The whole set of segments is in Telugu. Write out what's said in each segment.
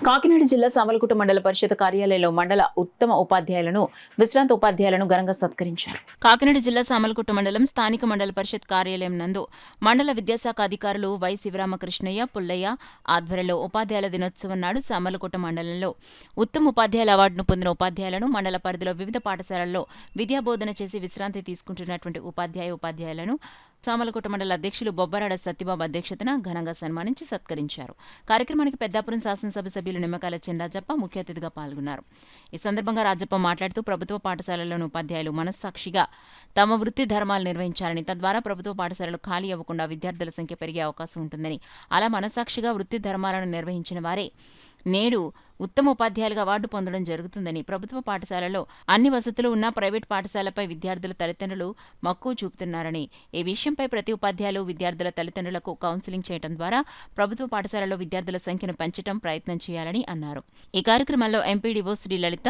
కాకినాడ జిల్లా సామలకోట మండల పరిషత్ కార్యాలయంలో మండల ఉత్తమ ఉపాధ్యాయులను విశ్రాంత ఉపాధ్యాయులను ఘనంగా సత్కరించారు. కాకినాడ జిల్లా సామలకోట మండలం స్థానిక మండల పరిషత్ కార్యాలయం నందు మండల విద్యాశాఖ అధికారులు వై శివరామకృష్ణయ్య, పుల్లయ్య ఆధ్వర్యంలో ఉపాధ్యాయుల దినోత్సవం నాడు సామలకోట మండలంలో ఉత్తమ ఉపాధ్యాయుల అవార్డును పొందిన ఉపాధ్యాయులను మండల పరిధిలో వివిధ పాఠశాలల్లో విద్యాబోధన చేసి విశ్రాంతి తీసుకుంటున్నటువంటి ఉపాధ్యాయులను సామలకోట మండల అధ్యక్షులు బొబ్బరాడ సత్యబాబు అధ్యక్షతన ఘనంగా సన్మానించి సత్కరించారు. కార్యక్రమానికి పెద్దాపురం శాసనసభ సభ్యులు నిమ్మకాయల చినరాజప్ప ముఖ్య అతిథిగా పాల్గొన్నారు. ఈ సందర్భంగా రాజప్ప మాట్లాడుతూ ప్రభుత్వ పాఠశాలలోని ఉపాధ్యాయులు మనస్సాక్షిగా తమ వృత్తి ధర్మాలు నిర్వహించాలని, తద్వారా ప్రభుత్వ పాఠశాలలు ఖాళీ అవ్వకుండా విద్యార్థుల సంఖ్య పెరిగే అవకాశం ఉంటుందని, అలా మనస్సాక్షిగా వృత్తి ధర్మాలను నిర్వహించిన వారే నేడు ఉత్తమ ఉపాధ్యాయులుగా అవార్డు పొందడం జరుగుతుందని, ప్రభుత్వ పాఠశాలలో అన్ని వసతులు ఉన్నా ప్రైవేట్ పాఠశాలపై విద్యార్థుల తల్లిదండ్రులు మక్కువ చూపుతున్నారని, ఈ విషయంపై ప్రతి ఉపాధ్యాయులు విద్యార్థుల తల్లిదండ్రులకు కౌన్సిలింగ్ చేయడం ద్వారా ప్రభుత్వ పాఠశాలలో విద్యార్థుల సంఖ్యను పెంచడం ప్రయత్నం చేయాలని అన్నారు. ఈ కార్యక్రమంలో ఎంపీడీఓ శ్రీ లలిత,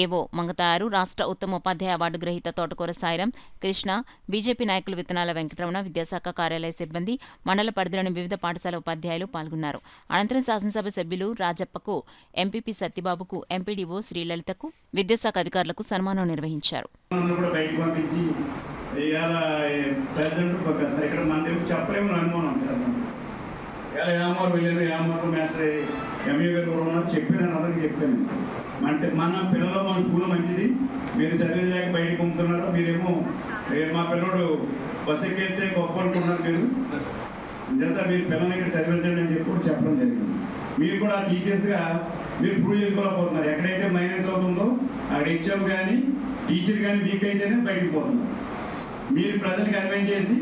ఏవో మంగతాయారు, రాష్ట్ర ఉత్తమ ఉపాధ్యాయ అవార్డు గ్రహీత తోటకూర సాయిరాం, కృష్ణ, బీజేపీ నాయకులు విత్తనాల వెంకటరమణ, విద్యాశాఖ కార్యాలయ సిబ్బంది, మండల పరిధిలోని వివిధ పాఠశాల ఉపాధ్యాయులు పాల్గొన్నారు. అనంతరం శాసనసభ సభ్యులు రాజప్పకు, ఎంపీపీ సత్యబాబుకు, ఎంపీడీఓ శ్రీ లలితకు, విద్యాశాఖ అధికారులకు సన్మానం నిర్వహించారు. అంటే మన పిల్లలు మన స్కూల్ మంచిది, మీరు చదివేదాక బయటకు పంపుతున్నారు, మీరేమో మా పిల్లడు బస్సు ఎక్కితే గొప్ప అనుకుంటున్నారు, మీరు పిల్లల్ని ఇక్కడ చదివించండి అని చెప్పి చెప్పడం జరిగింది. మీరు కూడా టీచర్స్గా మీరు ప్రూవ్ చేసుకోలేకపోతున్నారు. ఎక్కడైతే మైనస్ అవుతుందో అక్కడ హెచ్ఎం కానీ టీచర్ కానీ వీక్ అయితేనే బయటకు పోతున్నారు. మీరు ప్రజలకు కన్వెన్స్ చేసి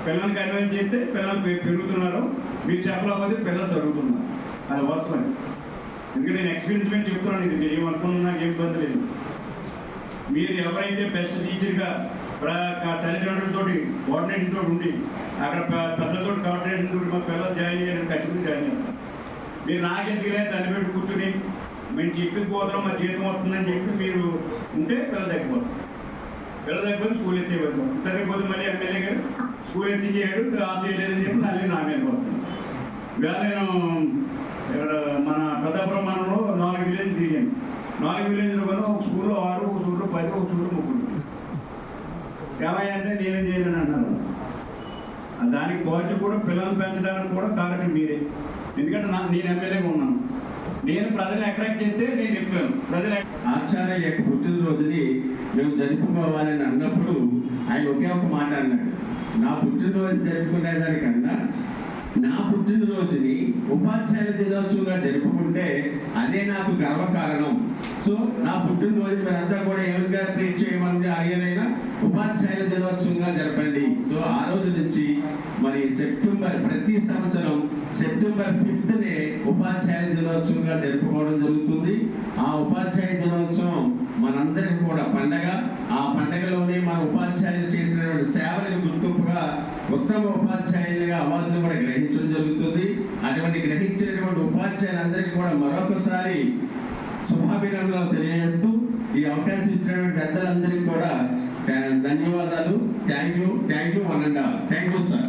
పిల్లల్ని కన్వెన్స్ చేస్తే పిల్లలు పెరుగుతున్నారు, మీరు చెప్పలేకపోతే పిల్లలు తరుగుతున్నారు. అది వాస్తవం. ఎందుకంటే నేను ఎక్స్పీరియన్స్ మీద చెప్తున్నాను. ఇది మీరు ఏమనుకున్నా నాకు ఏం ఇబ్బంది లేదు. మీరు ఎవరైతే బెస్ట్ టీచర్గా తల్లిదండ్రులతో కోఆర్డినేషన్ తోటి ఉండి అక్కడ పెద్దలతో కోఆర్డినేషన్ తోటి మా పిల్లలు జాయిన్ చేయాలని ఖచ్చితంగా జాయిన్ చేస్తారు. మీరు నాకెందుకులే తల్లి పెట్టి కూర్చుని మేము చెప్పిపోతాం మా జీతం వస్తుందని చెప్పి మీరు ఉంటే పిల్లలు తగ్గిపోతాం. పిల్లలు తగ్గిపోతే స్కూల్ ఎత్తే పోతాం. తగ్గిపోతే మళ్ళీ ఎమ్మెల్యే గారు స్కూల్ ఎత్తి చేయడు ఆఫ్ చేయలేదని చెప్పి మళ్ళీ నా మీద పోతాం. ఇవాళ నేను ఇక్కడ మన పెద్దాపురం మండలంలో 4 విలేజ్ తిరిగాను. 4 విలేజ్లో కూడా ఒక స్కూల్లో 6, ఒక స్కూల్లో 10, ఒక స్కూల్లో 3. ఏమయ్యంటే నేనేం చేయలేని అన్నారు. దానికి బాధ్యత కూడా పిల్లల్ని పెంచడానికి కూడా కారణం మీరే. ఎందుకంటే నేను ఎమ్మెల్యేగా ఉన్నాను. నేను ప్రజలు అట్రాక్ట్ చేస్తే నేను చెప్తాను. ప్రజలు ఆచార్య యొక్క పుట్టినరోజుని మేము జరుపుకోవాలని అన్నప్పుడు ఆయన ఒకే ఒక మాట అన్నాడు, నా పుట్టినరోజు జరుపుకునేదానికన్నా నా పుట్టినరోజుని ఉపాధ్యాయుల దినోత్సవంగా జరుపుకుంటే అదే నాకు గర్వకారణం. సో నా పుట్టినరోజు మీరంతా కూడా ఏమిగా ట్రీట్ చేయమని అడిగినైనా ఉపాధ్యాయుల దినోత్సవంగా జరపండి. సో ఆ రోజు నుంచి మరి ప్రతి సంవత్సరం సెప్టెంబర్ 5నే ఉపాధ్యాయుల దినోత్సవంగా జరుపుకోవడం జరుగుతుంది. ఆ ఉపాధ్యాయ దినోత్సవం మనందరికీ కూడా పండగ. ఆ పండగలోనే మన ఉపాధ్యాయులు చేసినటువంటి సేవలకు గుర్తింపుగా ఉత్తమ ఉపాధ్యాయులుగా అవార్డును కూడా గ్రహించడం జరుగుతుంది. అటువంటి గ్రహించినటువంటి ఉపాధ్యాయులందరికీ కూడా మరొకసారి శుభాభినందనలు తెలియజేస్తూ ఈ అవకాశం ఇచ్చినటువంటి పెద్దలందరికీ కూడా ధన్యవాదాలు. Thank you. 1 and all. Thank you sir.